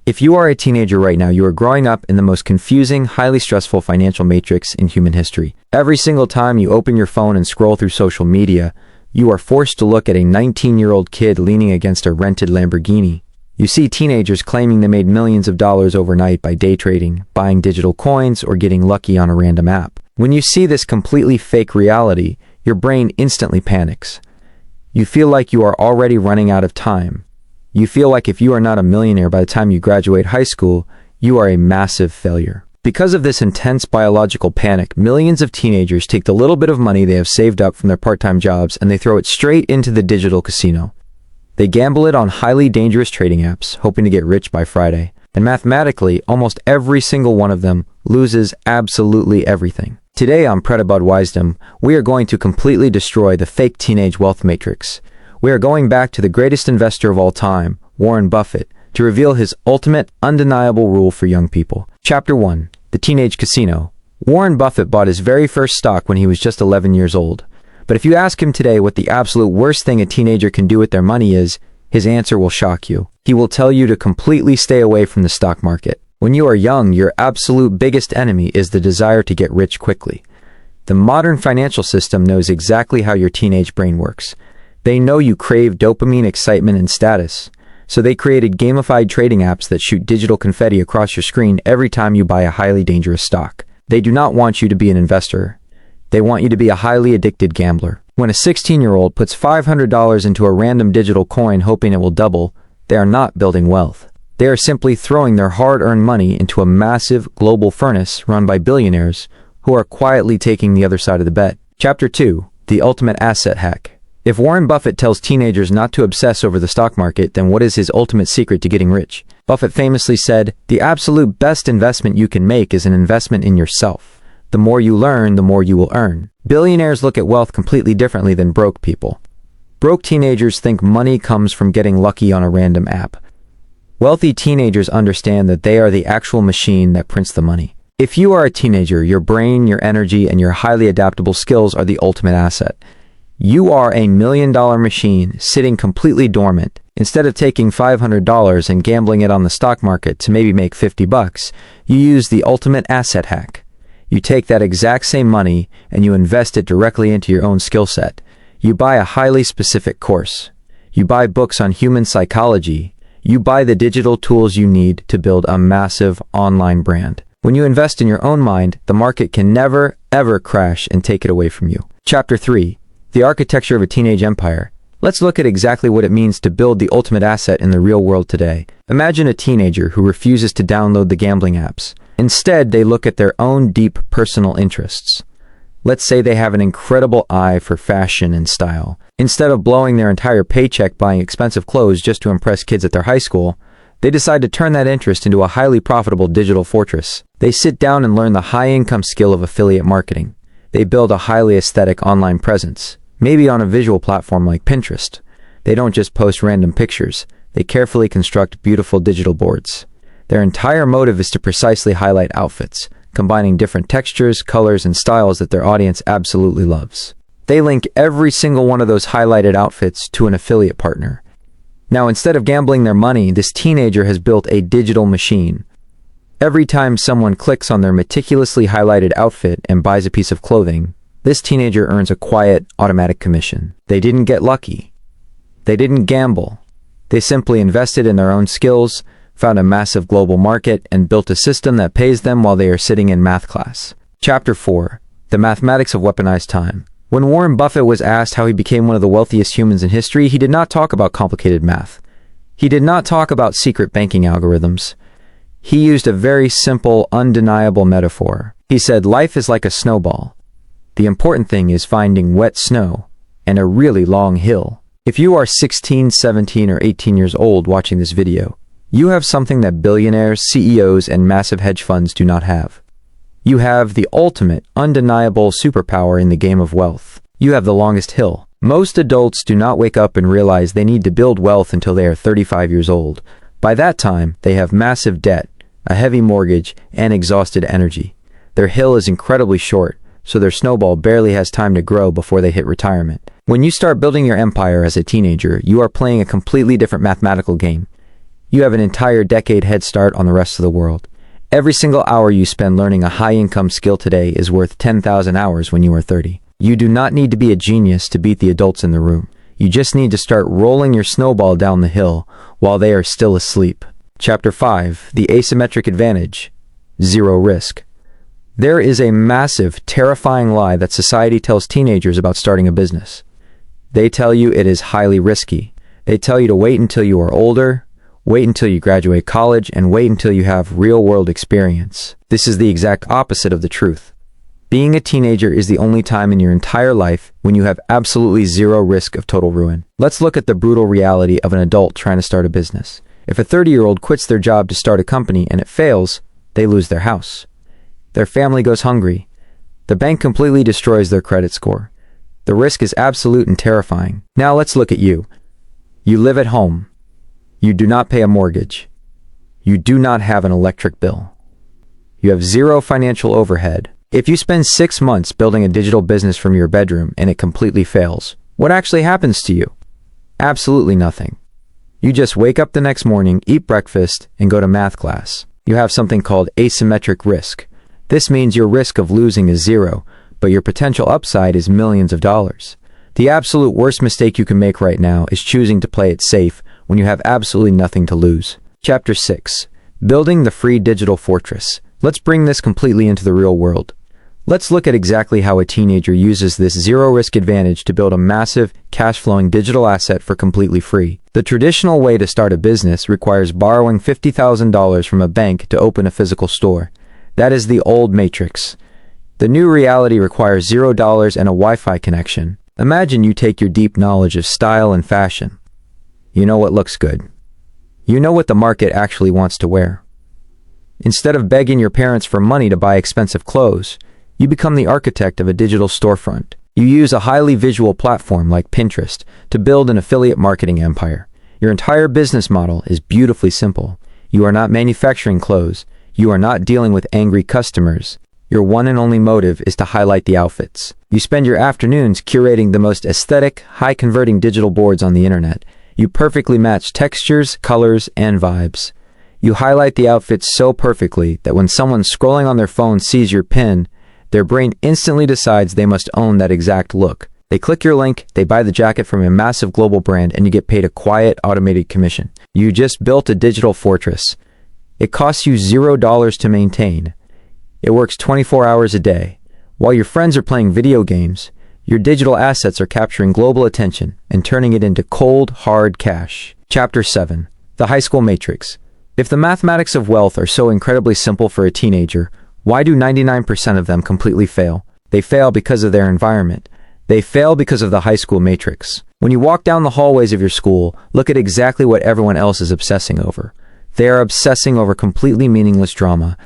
If you are a teenager right now, you are growing up in the most confusing, highly stressful financial matrix in human history. Every single time you open your phone and scroll through social media, you are forced to look at a 19-year-old kid leaning against a rented Lamborghini. You see teenagers claiming they made millions of dollars overnight by day trading, buying digital coins, or getting lucky on a random app. When you see this completely fake reality, your brain instantly panics. You feel like you are already running out of time. You feel like if you are not a millionaire by the time you graduate high school, you are a massive failure. Because of this intense biological panic, millions of teenagers take the little bit of money they have saved up from their part-time jobs and they throw it straight into the digital casino. They gamble it on highly dangerous trading apps, hoping to get rich by Friday. And mathematically, almost every single one of them loses absolutely everything. Today on Pratibodh Wisedom, we are going to completely destroy the fake teenage wealth matrix. We are going back to the greatest investor of all time, Warren Buffett, to reveal his ultimate, undeniable rule for young people. Chapter 1. The Teenage Casino. Warren Buffett bought his very first stock when he was just 11 years old. But if you ask him today what the absolute worst thing a teenager can do with their money is, his answer will shock you. He will tell you to completely stay away from the stock market. When you are young, your absolute biggest enemy is the desire to get rich quickly. The modern financial system knows exactly how your teenage brain works. They know you crave dopamine, excitement, and status. So they created gamified trading apps that shoot digital confetti across your screen every time you buy a highly dangerous stock. They do not want you to be an investor. They want you to be a highly addicted gambler. When a 16-year-old puts $500 into a random digital coin hoping it will double, they are not building wealth. They are simply throwing their hard-earned money into a massive global furnace run by billionaires who are quietly taking the other side of the bet. Chapter 2. The Ultimate Asset Hack. If Warren Buffett tells teenagers not to obsess over the stock market, then what is his ultimate secret to getting rich? Buffett famously said, "The absolute best investment you can make is an investment in yourself. The more you learn, the more you will earn." Billionaires look at wealth completely differently than broke people. Broke teenagers think money comes from getting lucky on a random app. Wealthy teenagers understand that they are the actual machine that prints the money. If you are a teenager, your brain, your energy, and your highly adaptable skills are the ultimate asset. You are a $1 million machine sitting completely dormant. Instead of taking $500 and gambling it on the stock market to maybe make $50, you use the ultimate asset hack. You take that exact same money and you invest it directly into your own skill set. You buy a highly specific course. You buy books on human psychology. You buy the digital tools you need to build a massive online brand. When you invest in your own mind, the market can never, ever crash and take it away from you. Chapter 3. The Architecture of a Teenage Empire. Let's look at exactly what it means to build the ultimate asset in the real world today. Imagine a teenager who refuses to download the gambling apps. Instead, they look at their own deep personal interests. Let's say they have an incredible eye for fashion and style. Instead of blowing their entire paycheck buying expensive clothes just to impress kids at their high school, they decide to turn that interest into a highly profitable digital fortress. They sit down and learn the high-income skill of affiliate marketing. They build a highly aesthetic online presence, maybe on a visual platform like Pinterest. They don't just post random pictures. They carefully construct beautiful digital boards. Their entire motive is to precisely highlight outfits, combining different textures, colors, and styles that their audience absolutely loves. They link every single one of those highlighted outfits to an affiliate partner. Now, instead of gambling their money, this teenager has built a digital machine. Every time someone clicks on their meticulously highlighted outfit and buys a piece of clothing, this teenager earns a quiet, automatic commission. They didn't get lucky. They didn't gamble. They simply invested in their own skills, found a massive global market, and built a system that pays them while they are sitting in math class. Chapter 4. The Mathematics of Weaponized Time. When Warren Buffett was asked how he became one of the wealthiest humans in history, he did not talk about complicated math. He did not talk about secret banking algorithms. He used a very simple, undeniable metaphor. He said, life is like a snowball. The important thing is finding wet snow and a really long hill. If you are 16, 17, or 18 years old watching this video, you have something that billionaires, CEOs, and massive hedge funds do not have. You have the ultimate, undeniable superpower in the game of wealth. You have the longest hill. Most adults do not wake up and realize they need to build wealth until they are 35 years old. By that time, they have massive debt, a heavy mortgage, and exhausted energy. Their hill is incredibly short, so their snowball barely has time to grow before they hit retirement. When you start building your empire as a teenager, you are playing a completely different mathematical game. You have an entire decade head start on the rest of the world. Every single hour you spend learning a high-income skill today is worth 10,000 hours when you are 30. You do not need to be a genius to beat the adults in the room. You just need to start rolling your snowball down the hill while they are still asleep. Chapter 5. The Asymmetric Advantage. Zero risk. There is a massive, terrifying lie that society tells teenagers about starting a business. They tell you it is highly risky. They tell you to wait until you are older, wait until you graduate college, and wait until you have real-world experience. This is the exact opposite of the truth. Being a teenager is the only time in your entire life when you have absolutely zero risk of total ruin. Let's look at the brutal reality of an adult trying to start a business. If a 30-year-old quits their job to start a company and it fails, they lose their house. Their family goes hungry. The bank completely destroys their credit score. The risk is absolute and terrifying. Now let's look at you. You live at home. You do not pay a mortgage. You do not have an electric bill. You have zero financial overhead. If you spend 6 months building a digital business from your bedroom and it completely fails, what actually happens to you? Absolutely nothing. You just wake up the next morning, eat breakfast, and go to math class. You have something called asymmetric risk. This means your risk of losing is zero, but your potential upside is millions of dollars. The absolute worst mistake you can make right now is choosing to play it safe when you have absolutely nothing to lose. Chapter 6. Building the Free Digital Fortress. Let's bring this completely into the real world. Let's look at exactly how a teenager uses this zero-risk advantage to build a massive, cash-flowing digital asset for completely free. The traditional way to start a business requires borrowing $50,000 from a bank to open a physical store. That is the old matrix. The new reality requires $0 and a Wi-Fi connection. Imagine you take your deep knowledge of style and fashion. You know what looks good. You know what the market actually wants to wear. Instead of begging your parents for money to buy expensive clothes, you become the architect of a digital storefront. You use a highly visual platform like Pinterest to build an affiliate marketing empire. Your entire business model is beautifully simple. You are not manufacturing clothes. You are not dealing with angry customers. Your one and only motive is to highlight the outfits. You spend your afternoons curating the most aesthetic, high-converting digital boards on the internet. You perfectly match textures, colors, and vibes. You highlight the outfits so perfectly that when someone scrolling on their phone sees your pin, their brain instantly decides they must own that exact look. They click your link, they buy the jacket from a massive global brand, and you get paid a quiet, automated commission. You just built a digital fortress. It costs you $0 to maintain. It works 24 hours a day. While your friends are playing video games, your digital assets are capturing global attention and turning it into cold, hard cash. Chapter 7. The High School Matrix. If the mathematics of wealth are so incredibly simple for a teenager, why do 99% of them completely fail? They fail because of their environment. They fail because of the high school matrix. When you walk down the hallways of your school, look at exactly what everyone else is obsessing over. They are obsessing over completely meaningless drama.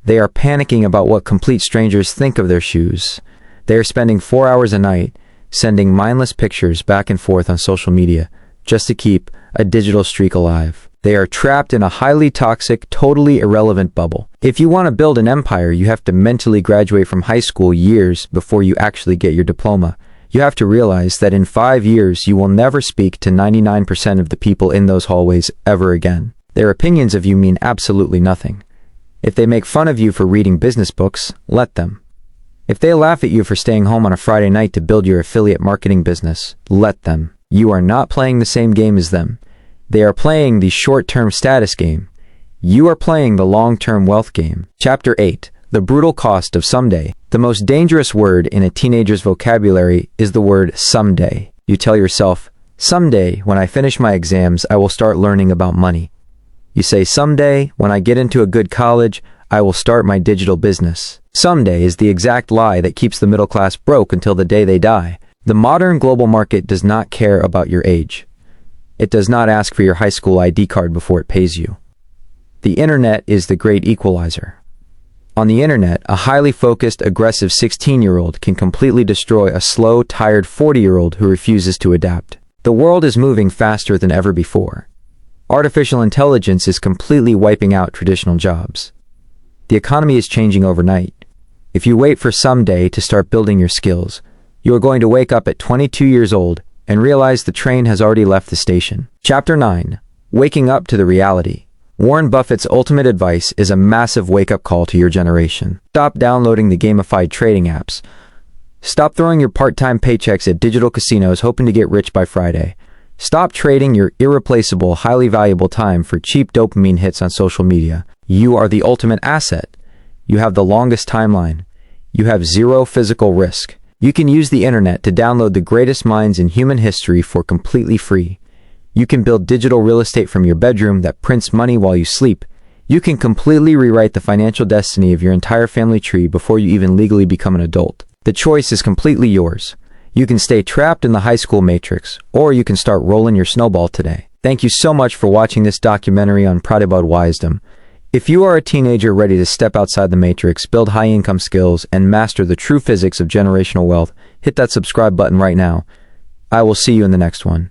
They are panicking about what complete strangers think of their shoes. They are spending 4 hours a night sending mindless pictures back and forth on social media just to keep a digital streak alive. They are trapped in a highly toxic, totally irrelevant bubble. If you want to build an empire, you have to mentally graduate from high school years before you actually get your diploma. You have to realize that in 5 years, you will never speak to 99% of the people in those hallways ever again. Their opinions of you mean absolutely nothing. If they make fun of you for reading business books, let them. If they laugh at you for staying home on a Friday night to build your affiliate marketing business, let them. You are not playing the same game as them. They are playing the short-term status game. You are playing the long-term wealth game. Chapter 8. The Brutal Cost of Someday. The most dangerous word in a teenager's vocabulary is the word someday. You tell yourself, someday, when I finish my exams, I will start learning about money. You say, someday, when I get into a good college, I will start my digital business. Someday is the exact lie that keeps the middle class broke until the day they die. The modern global market does not care about your age. It does not ask for your high school ID card before it pays you. The internet is the great equalizer. On the internet, a highly focused, aggressive 16-year-old can completely destroy a slow, tired 40-year-old who refuses to adapt. The world is moving faster than ever before. Artificial intelligence is completely wiping out traditional jobs. The economy is changing overnight. If you wait for someday to start building your skills, you are going to wake up at 22 years old and realize the train has already left the station. Chapter 9. Waking up to the reality. Warren Buffett's ultimate advice is a massive wake-up call to your generation. Stop downloading the gamified trading apps. Stop throwing your part-time paychecks at digital casinos hoping to get rich by Friday. Stop trading your irreplaceable, highly valuable time for cheap dopamine hits on social media. You are the ultimate asset. You have the longest timeline. You have zero physical risk. You can use the internet to download the greatest minds in human history for completely free. You can build digital real estate from your bedroom that prints money while you sleep. You can completely rewrite the financial destiny of your entire family tree before you even legally become an adult. The choice is completely yours. You can stay trapped in the high school matrix, or you can start rolling your snowball today. Thank you so much for watching this documentary on Pratibodh Wisedom. If you are a teenager ready to step outside the matrix, build high-income skills, and master the true physics of generational wealth, hit that subscribe button right now. I will see you in the next one.